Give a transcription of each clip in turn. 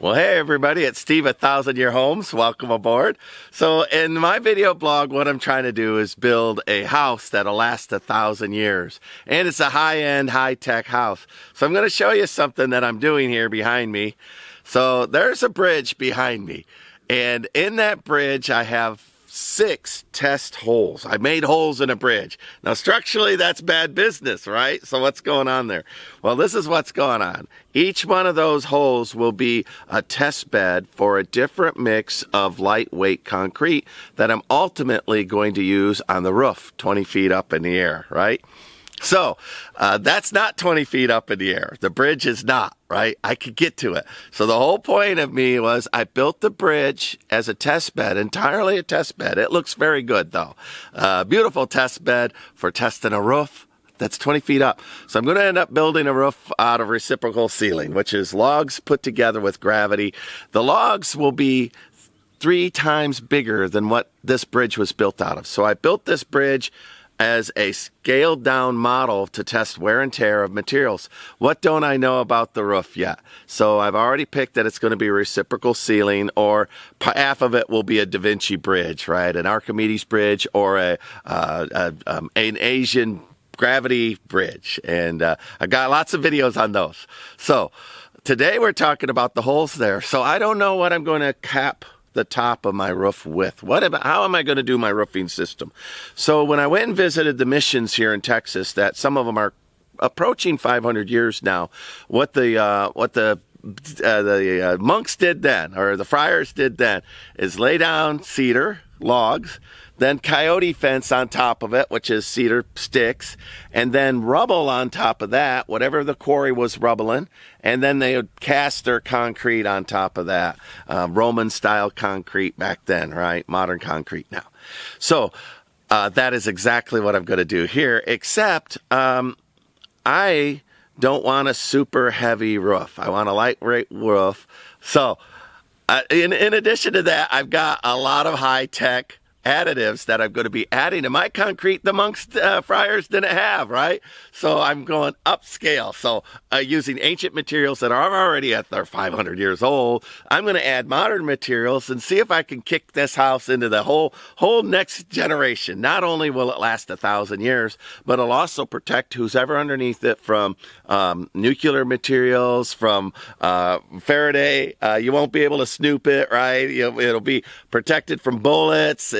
Well, hey everybody, it's Steve at 1,000 Year Homes. Welcome aboard. So in my video blog, what I'm trying to do is build a house that'll last 1,000 years. And it's a high-end, high-tech house. So I'm going to show you something that I'm doing here behind me. So there's a bridge behind me. And in that bridge, I have 6 test holes. I made holes in a bridge. Now, structurally, that's bad business, right? So what's going on there? Well, this is what's going on. Each one of those holes will be a test bed for a different mix of lightweight concrete that I'm ultimately going to use on the roof, 20 feet up in the air, right? So that's not 20 feet up in the air. The bridge is not, right? I could get to it. So the whole point of me was I built the bridge as a test bed, entirely a test bed. It looks very good, though. Beautiful test bed for testing a roof that's 20 feet up. So I'm going to end up building a roof out of reciprocal ceiling, which is logs put together with gravity. The logs will be 3 times bigger than what this bridge was built out of. So I built this bridge as a scaled down model to test wear and tear of materials. What don't I know about the roof yet? So I've already picked that it's going to be reciprocal ceiling, or half of it will be a Da Vinci bridge, right? An Archimedes bridge, or an Asian gravity bridge. And I got lots of videos on those. So today we're talking about the holes there. So I don't know what I'm going to cap the top of my roof with. How am I going to do my roofing system? So when I went and visited the missions here in Texas, that some of them are approaching 500 years now, what the monks did then, or the friars did then, is lay down cedar logs, then coyote fence on top of it, which is cedar sticks, and then rubble on top of that, whatever the quarry was rubbling, and then they would cast their concrete on top of that. Roman-style concrete back then, right? Modern concrete now. So that is exactly what I'm going to do here, except I don't want a super heavy roof. I want a lightweight roof. So in addition to that, I've got a lot of high-tech additives that I'm going to be adding to my concrete the monks friars didn't have, right? So I'm going upscale. So using ancient materials that are already at their 500 years old, I'm going to add modern materials and see if I can kick this house into the whole next generation. Not only will it last 1,000 years, but it'll also protect who's ever underneath it from nuclear materials, from Faraday. You won't be able to snoop it, right? It'll be protected from bullets.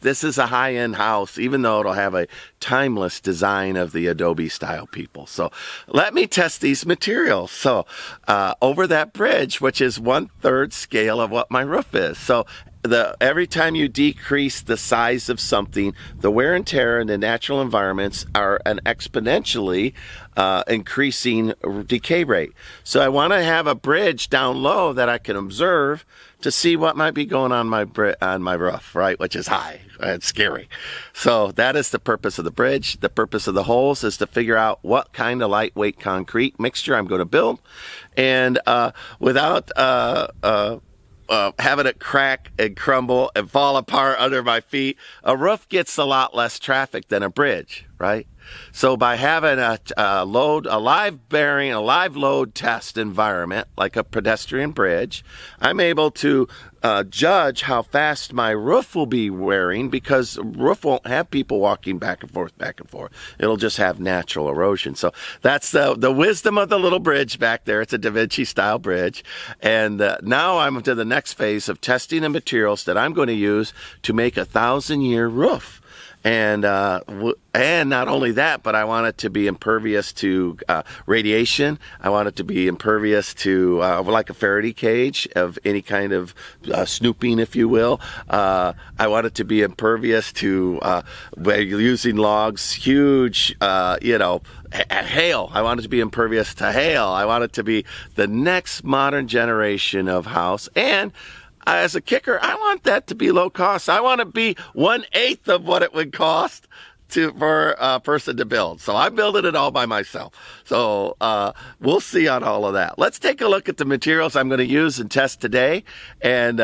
This is a high-end house, even though it'll have a timeless design of the Adobe style people. So let me test these materials. So over that bridge, which is 1/3 scale of what my roof is. So every time you decrease the size of something, the wear and tear in the natural environments are an exponentially increasing decay rate. So I want to have a bridge down low that I can observe to see what might be going on my roof, right? Which is high. It's scary. So that is the purpose of the bridge. The purpose of the holes is to figure out what kind of lightweight concrete mixture I'm going to build, and without having it crack and crumble and fall apart under my feet. A roof gets a lot less traffic than a bridge, right? So by having a live load test environment, like a pedestrian bridge, I'm able to judge how fast my roof will be wearing, because roof won't have people walking back and forth. It'll just have natural erosion. So that's the wisdom of the little bridge back there. It's a Da Vinci style bridge. And now I'm to the next phase of testing the materials that I'm going to use to make a 1,000-year roof. And not only that, but I want it to be impervious to radiation. I want it to be impervious to like a Faraday cage of any kind of snooping, if you will. I want it to be impervious to using logs, huge, hail. I want it to be impervious to hail. I want it to be the next modern generation of house. And as a kicker, I want that to be low cost. I want to be 1/8 of what it would cost for a person to build. So I'm building it all by myself. So we'll see on all of that. Let's take a look at the materials I'm going to use and test today. And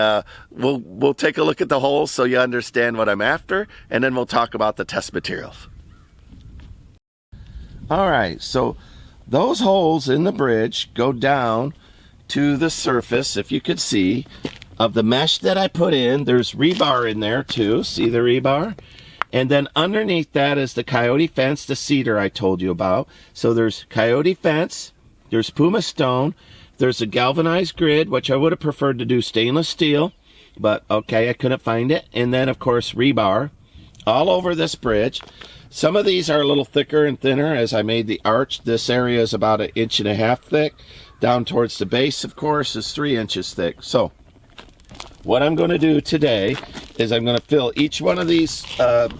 we'll take a look at the holes so you understand what I'm after. And then we'll talk about the test materials. All right. So those holes in the bridge go down to the surface, if you could see, of the mesh that I put in. There's rebar in there too. See the rebar? And then underneath that is the coyote fence, the cedar I told you about. So there's coyote fence, there's Puma stone, there's a galvanized grid, which I would have preferred to do stainless steel, but okay, I couldn't find it. And then, of course, rebar all over this bridge. Some of these are a little thicker and thinner as I made the arch. This area is about 1.5 inches thick. Down towards the base, of course, is 3 inches thick. So what I'm going to do today is I'm going to fill each one of these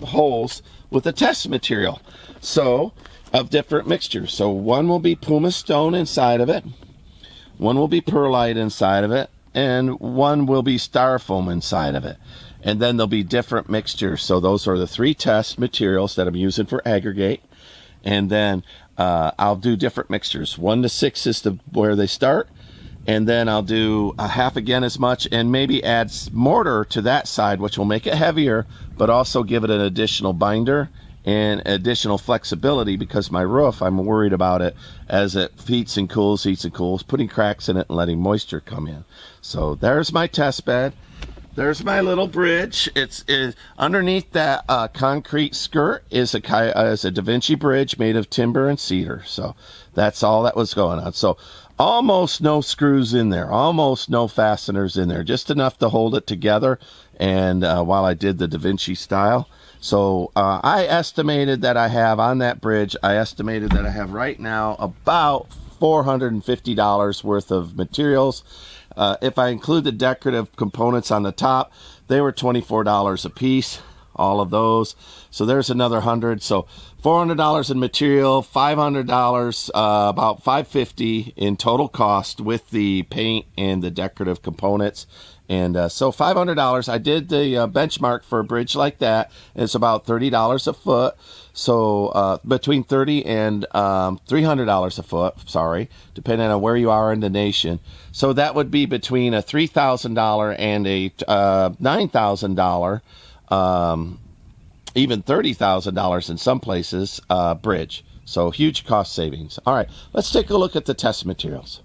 holes with a test material, so of different mixtures. So one will be Puma stone inside of it, one will be perlite inside of it, and one will be styrofoam inside of it. And then there'll be different mixtures. So those are the 3 test materials that I'm using for aggregate. And then I'll do different mixtures. 1 to 6 is where they start. And then I'll do a half again as much, and maybe add mortar to that side, which will make it heavier, but also give it an additional binder and additional flexibility, because my roof, I'm worried about it as it heats and cools, putting cracks in it and letting moisture come in. So there's my test bed. There's my little bridge. It's underneath that concrete skirt is a Da Vinci bridge made of timber and cedar. So that's all that was going on. So almost no screws in there, almost no fasteners in there, just enough to hold it together. And while I did the Da Vinci style, so I estimated that I have on that bridge, I estimated that I have right now about $450 worth of materials. If I include the decorative components on the top, they were $24 a piece, all of those. So there's another 100. So $400 in material, $500, about $550 in total cost with the paint and the decorative components. And so $500. I did the benchmark for a bridge like that. It's about $30 a foot. So between $30 and $300 a foot, sorry, depending on where you are in the nation. So that would be between a $3,000 and a $9,000, even $30,000 in some places, bridge. So huge cost savings. All right, let's take a look at the test materials.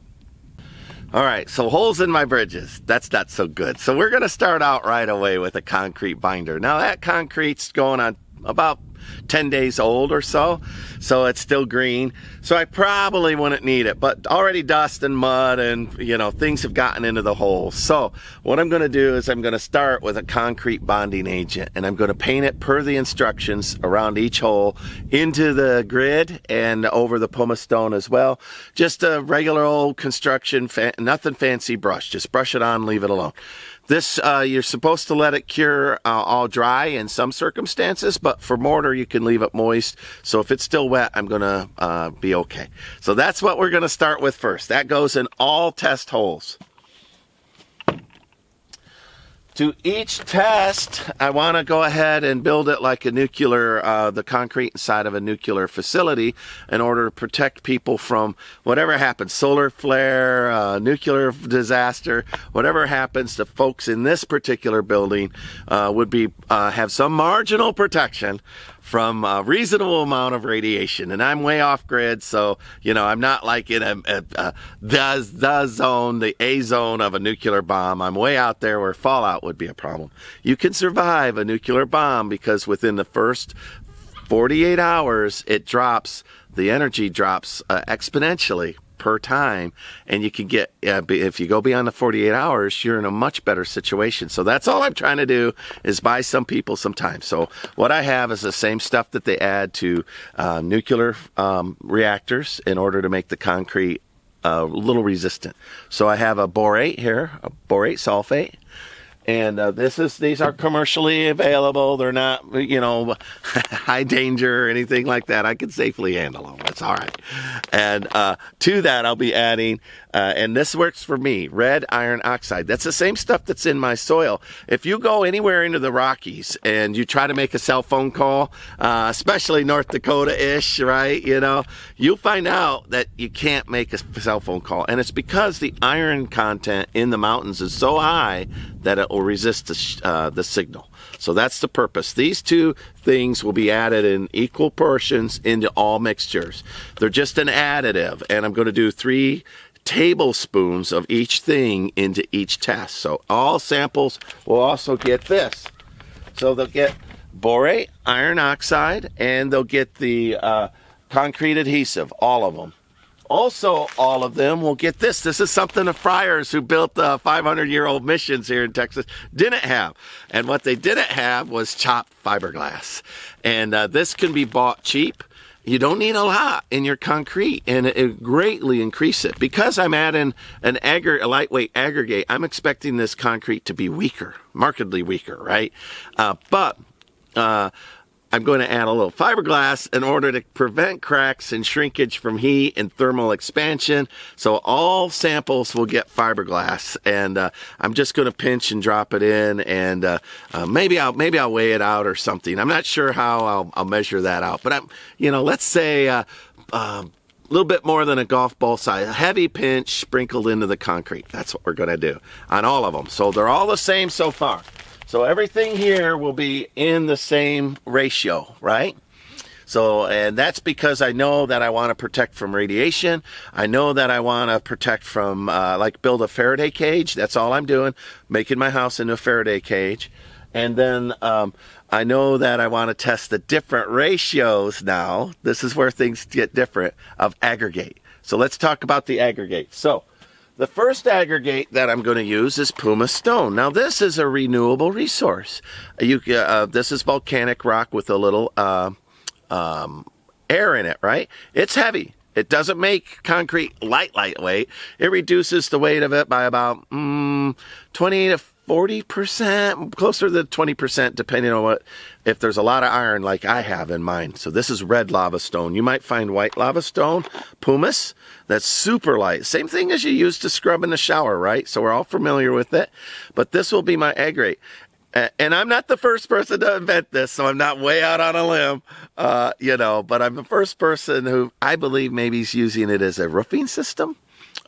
All right, so holes in my bridges, that's not so good. So we're going to start out right away with a concrete binder. Now that concrete's going on about 10 days old or so it's still green. So I probably wouldn't need it, but already dust and mud and, you know, things have gotten into the holes. So what I'm going to do is I'm going to start with a concrete bonding agent, and I'm going to paint it per the instructions around each hole into the grid and over the Puma stone as well. Just a regular old construction, nothing fancy brush. Just brush it on, leave it alone. This, you're supposed to let it cure all dry in some circumstances, but for mortar, you can leave it moist. So if it's still wet, I'm going to be okay. So that's what we're going to start with first. That goes in all test holes. To each test, I want to go ahead and build it like a nuclear, the concrete inside of a nuclear facility, in order to protect people from whatever happens, solar flare, nuclear disaster, whatever happens to folks in this particular building would be have some marginal protection from a reasonable amount of radiation. And I'm way off grid, so, you know, I'm not like in the zone, the A zone of a nuclear bomb. I'm way out there where fallout would be a problem. You can survive a nuclear bomb because within the first 48 hours, the energy drops exponentially per time, and you can get, if you go beyond the 48 hours, you're in a much better situation. So that's all I'm trying to do, is buy some people some time. So what I have is the same stuff that they add to nuclear reactors in order to make the concrete a little resistant. So I have a borate here, a borate sulfate. And these are commercially available. They're not, you know, high danger or anything like that. I can safely handle them. It's all right. And to that, I'll be adding, and this works for me, red iron oxide. That's the same stuff that's in my soil. If you go anywhere into the Rockies and you try to make a cell phone call, especially North Dakota-ish, right, you know, you'll find out that you can't make a cell phone call. And it's because the iron content in the mountains is so high that it will resist the signal. So that's the purpose. These two things will be added in equal portions into all mixtures. They're just an additive, and I'm going to do 3 tablespoons of each thing into each test. So all samples will also get this. So they'll get borate, iron oxide, and they'll get the concrete adhesive, all of them. Also, all of them will get this. This is something the friars who built the 500-year-old missions here in Texas didn't have. And what they didn't have was chopped fiberglass. And this can be bought cheap. You don't need a lot in your concrete, and it greatly increases it. Because I'm adding a lightweight aggregate, I'm expecting this concrete to be weaker, markedly weaker, right? But I'm going to add a little fiberglass in order to prevent cracks and shrinkage from heat and thermal expansion. So all samples will get fiberglass, and I'm just going to pinch and drop it in, and maybe I'll weigh it out or something. I'm not sure how I'll measure that out, but let's say a little bit more than a golf ball size, a heavy pinch sprinkled into the concrete. That's what we're going to do on all of them. So they're all the same so far. So everything here will be in the same ratio, right? So, and that's because I know that I want to protect from radiation. I know that I want to protect from, build a Faraday cage. That's all I'm doing, making my house into a Faraday cage. And then I know that I want to test the different ratios now. This is where things get different, of aggregate. So let's talk about the aggregate. So the first aggregate that I'm going to use is pumice stone. Now, this is a renewable resource. This is volcanic rock with a little air in it, right? It's heavy. It doesn't make concrete lightweight. It reduces the weight of it by about 20 to 40%, closer to 20%, depending on if there's a lot of iron like I have in mine. So this is red lava stone. You might find white lava stone, pumice, that's super light. Same thing as you use to scrub in the shower, right? So we're all familiar with it. But this will be my aggregate. And I'm not the first person to invent this, so I'm not way out on a limb, but I'm the first person who I believe maybe is using it as a roofing system.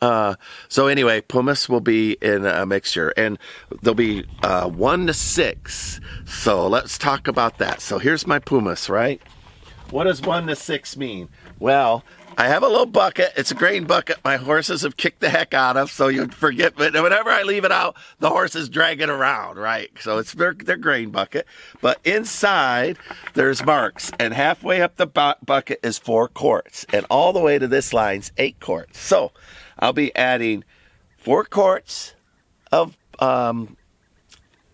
So anyway, pumice will be in a mixture, and there'll be 1 to 6. So let's talk about that. So here's my pumice, right? What does 1 to 6 mean? Well, I have a little bucket. It's a grain bucket my horses have kicked the heck out of, so you'd forget. But whenever I leave it out, the horses drag it around, right? So it's their grain bucket. But inside, there's marks. And halfway up the bucket is 4 quarts. And all the way to this line's 8 quarts. So I'll be adding 4 quarts of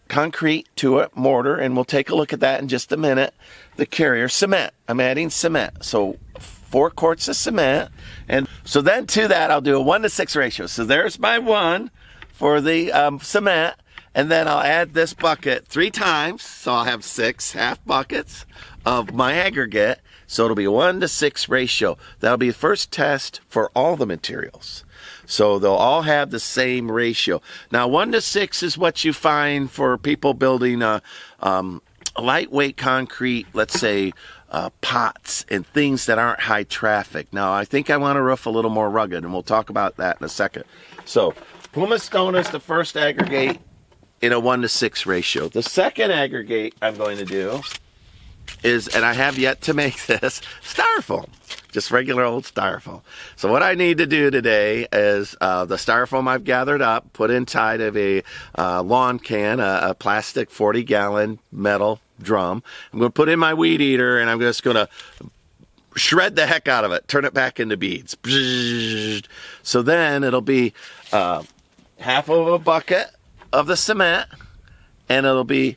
concrete to it, mortar, and we'll take a look at that in just a minute. The carrier, cement. I'm adding cement. So 4 quarts of cement. And so then to that, I'll do a 1 to 6 ratio. So there's my 1 for the cement. And then I'll add this bucket 3 times. So I'll have 6 half buckets of my aggregate. So it'll be a 1 to 6 ratio. That'll be the first test for all the materials. So they'll all have the same ratio. Now, 1 to 6 is what you find for people building a lightweight concrete, let's say, pots and things that aren't high traffic. Now, I think I want a roof a little more rugged, and we'll talk about that in a second. So, pumice stone is the first aggregate in a 1 to 6 ratio. The second aggregate I'm going to do is, and I have yet to make this, styrofoam. Just regular old styrofoam. So what I need to do today is the styrofoam I've gathered up, put inside of a lawn can, a plastic 40-gallon metal drum. I'm going to put in my weed eater, and I'm just going to shred the heck out of it, turn it back into beads. So then it'll be half of a bucket of the cement, and it'll be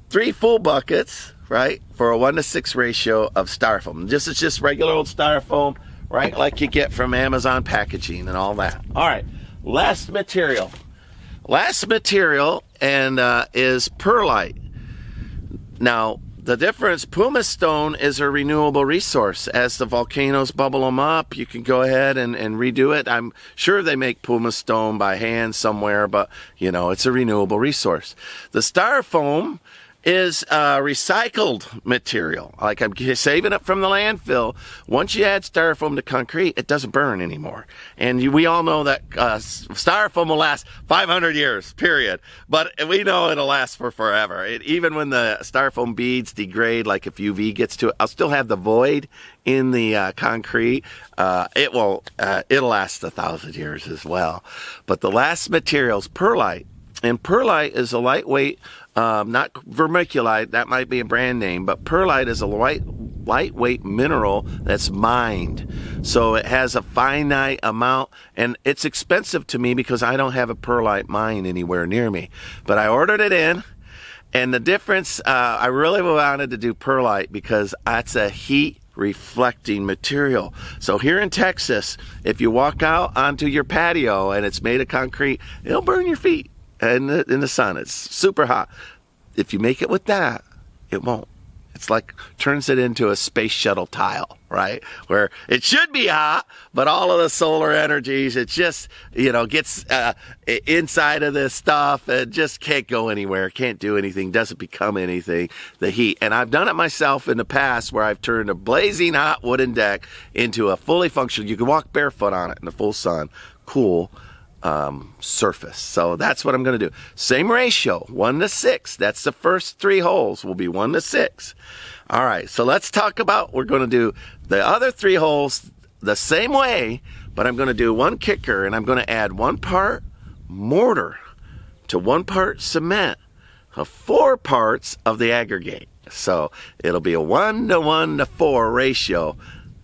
3 full buckets, right, for a 1 to 6 ratio of styrofoam. This is just regular old styrofoam, right, like you get from Amazon packaging and all that. All right, last material. Last material is perlite. Now, the difference, pumice stone is a renewable resource. As the volcanoes bubble them up, you can go ahead and redo it. I'm sure they make pumice stone by hand somewhere, but, it's a renewable resource. The styrofoam is recycled material. Like I'm saving it from the landfill. Once you add styrofoam to concrete, it doesn't burn anymore. And we all know that styrofoam will last 500 years, period. But we know it'll last for forever. Even when the styrofoam beads degrade, like if UV gets to it, I'll still have the void in the concrete. It'll last 1,000 years as well. But the last material is perlite. And perlite is a lightweight, not vermiculite, that might be a brand name, but perlite is a lightweight mineral that's mined. So it has a finite amount, and it's expensive to me because I don't have a perlite mine anywhere near me. But I ordered it in, and the difference, I really wanted to do perlite because that's a heat reflecting material. So here in Texas, if you walk out onto your patio and it's made of concrete, it'll burn your feet. In the sun, it's super hot. If you make it with that, it won't. It's like turns it into a space shuttle tile, right? Where it should be hot, but all of the solar energies, it just, gets inside of this stuff and just can't go anywhere, can't do anything, doesn't become anything, the heat. And I've done it myself in the past where I've turned a blazing hot wooden deck into a fully functional, you can walk barefoot on it in the full sun, cool surface. So that's what I'm going to do. Same ratio, 1:6. That's the first 3 holes will be 1:6. All right, so let's talk about, we're going to do the other 3 holes the same way, but I'm going to do one kicker, and I'm going to add 1 part mortar to 1 part cement, 4 parts of the aggregate. So it'll be a 1:1:4 ratio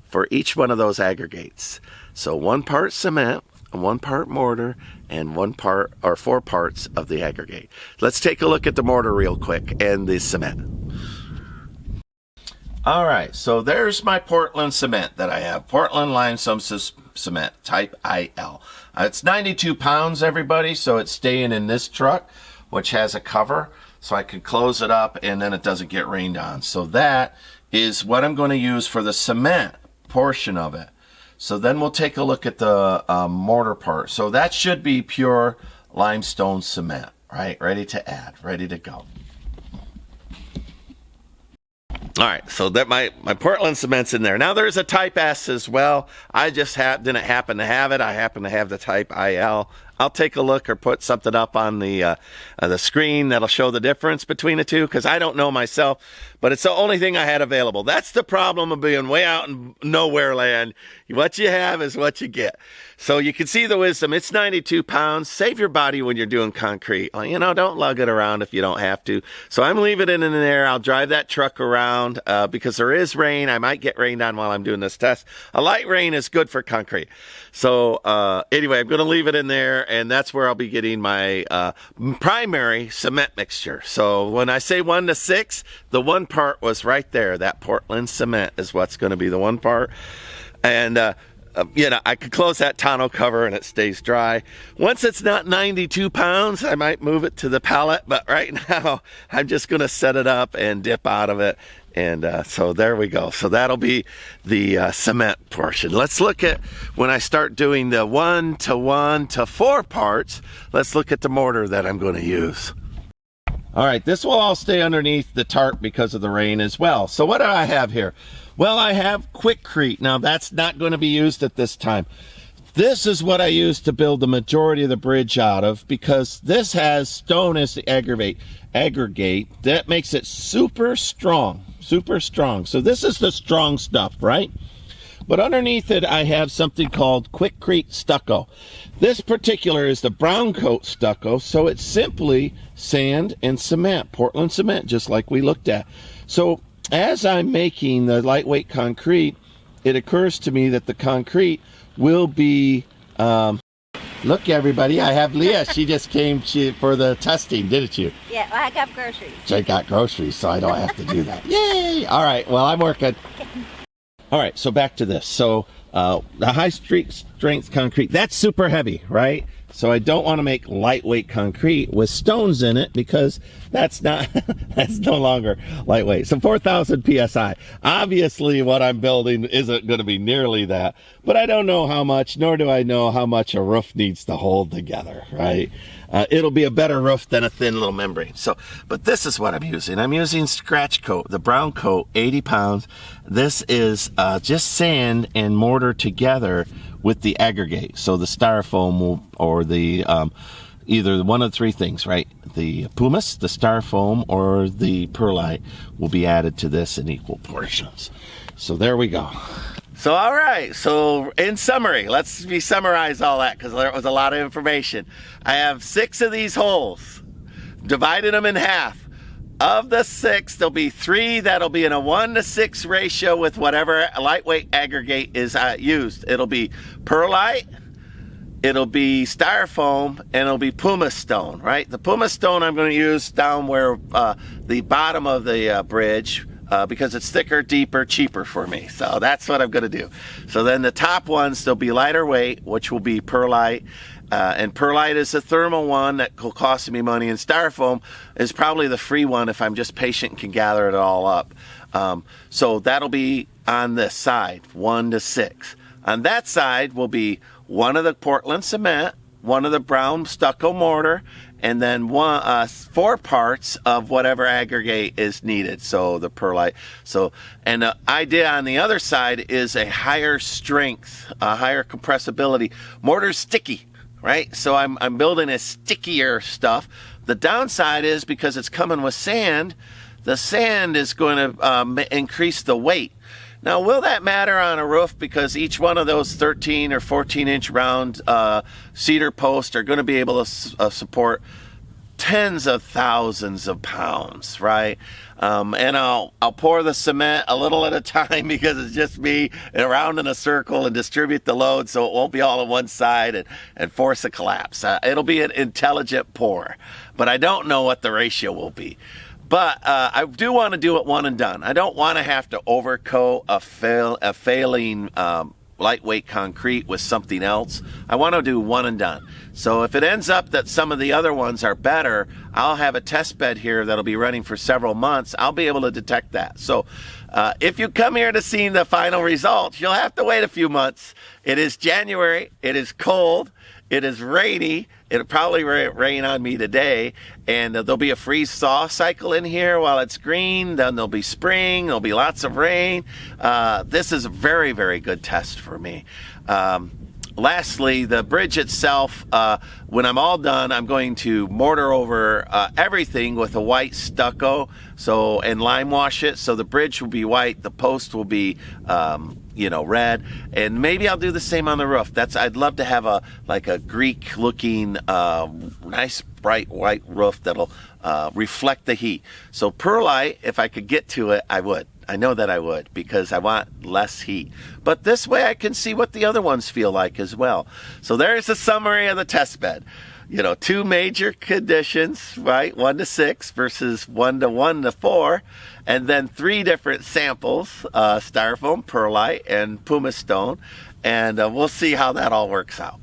for each one of those aggregates. So 1 part cement, 1 part mortar, and 1 part or 4 parts of the aggregate. Let's take a look at the mortar real quick and the cement. All right, so there's my Portland cement that I have. Portland limestone cement, type IL. It's 92 pounds, everybody, so it's staying in this truck, which has a cover, so I can close it up and then it doesn't get rained on. So that is what I'm going to use for the cement portion of it. So then we'll take a look at the mortar part. So that should be pure limestone cement, right? Ready to add, ready to go. All right, so that my Portland cement's in there. Now there's a type S as well. I just didn't happen to have it. I happen to have the type IL. I'll take a look or put something up on the screen that'll show the difference between the two, because I don't know myself, but it's the only thing I had available. That's the problem of being way out in nowhere land. What you have is what you get. So you can see the wisdom. It's 92 pounds. Save your body when you're doing concrete. Don't lug it around if you don't have to. So I'm leaving it in there. I'll drive that truck around because there is rain. I might get rained on while I'm doing this test. A light rain is good for concrete. So anyway, I'm going to leave it in there, and that's where I'll be getting my primary cement mixture. So when I say 1:6, the 1 part was right there. That Portland cement is what's going to be the 1 part. And I could close that tonneau cover and it stays dry. Once it's not 92 pounds, I might move it to the pallet, but right now I'm just going to set it up and dip out of it. And so there we go. So that'll be the cement portion. Let's look at when I start doing the 1:1:4 parts. Let's look at the mortar that I'm going to use. All right, this will all stay underneath the tarp because of the rain as well. So what do I have here? Well, I have Quickcrete. Now, that's not going to be used at this time. This is what I use to build the majority of the bridge out of, because this has stone as the aggregate. That makes it super strong, super strong. So this is the strong stuff, right? But underneath it, I have something called Quickcrete stucco. This particular is the brown coat stucco, so it's simply sand and cement, Portland cement, just like we looked at. So as I'm making the lightweight concrete, it occurs to me that the concrete will be, look everybody, I have Leah, she just came for the testing, didn't you? Yeah, well, I got groceries. I got groceries, so I don't have to do that. Yay! All right, well, I'm working. All right, so back to this. So the high strength concrete, that's super heavy, right? So I don't want to make lightweight concrete with stones in it, because that's not that's no longer lightweight. So 4,000 psi. Obviously what I'm building isn't going to be nearly that, but I don't know how much, nor do I know how much a roof needs to hold together, right? It'll be a better roof than a thin little membrane. So, but this is what I'm using. I'm using scratch coat, the brown coat, 80 pounds. This is just sand and mortar together with the aggregate. So the styrofoam will, or the either one of the three things, right? The pumice, the styrofoam, or the perlite will be added to this in equal portions. So there we go. So, all right. So in summary, let's summarize all that, because there was a lot of information. I have 6 of these holes, divided them in half. Of the 6, there'll be 3 that'll be in a 1:6 ratio with whatever lightweight aggregate is used. It'll be perlite, it'll be styrofoam, and it'll be pumice stone, right? The pumice stone I'm going to use down where the bottom of the bridge, because it's thicker, deeper, cheaper for me. So that's what I'm going to do. So then the top ones, they'll be lighter weight, which will be perlite. And perlite is the thermal one that will cost me money, and styrofoam is probably the free one if I'm just patient and can gather it all up. So that'll be on this side, 1:6. On that side will be one of the Portland cement, one of the brown stucco mortar, and then 4 parts of whatever aggregate is needed. So the perlite. So, and the idea on the other side is a higher strength, a higher compressibility. Mortar's sticky, right? So I'm building a stickier stuff. The downside is, because it's coming with sand, the sand is going to increase the weight. Now, will that matter on a roof? Because each one of those 13 or 14-inch round cedar posts are going to be able to support tens of thousands of pounds, right? And I'll pour the cement a little at a time, because it's just me around in a circle, and distribute the load so it won't be all on one side and force a collapse. It'll be an intelligent pour, but I don't know what the ratio will be. But I do want to do it one and done. I don't want to have to overcoat a failing lightweight concrete with something else. I want to do one and done. So if it ends up that some of the other ones are better, I'll have a test bed here that'll be running for several months. I'll be able to detect that. So if you come here to see the final results, you'll have to wait a few months. It is January. It is cold. It is rainy. It'll probably rain on me today, and there'll be a freeze-thaw cycle in here while it's green. Then there'll be spring. There'll be lots of rain. This is a very, very good test for me. Lastly, the bridge itself, when I'm all done, I'm going to mortar over everything with a white stucco, and lime wash it. So the bridge will be white, the post will be red, and maybe I'll do the same on the roof. I'd love to have a Greek-looking, nice bright white roof that'll reflect the heat. So perlite, if I could get to it, I would. I know that I would, because I want less heat. But this way I can see what the other ones feel like as well. So there's a summary of the test bed. 2 major conditions, right? 1:6 versus 1:4. And then 3 different samples, styrofoam, perlite, and pumice stone. And we'll see how that all works out.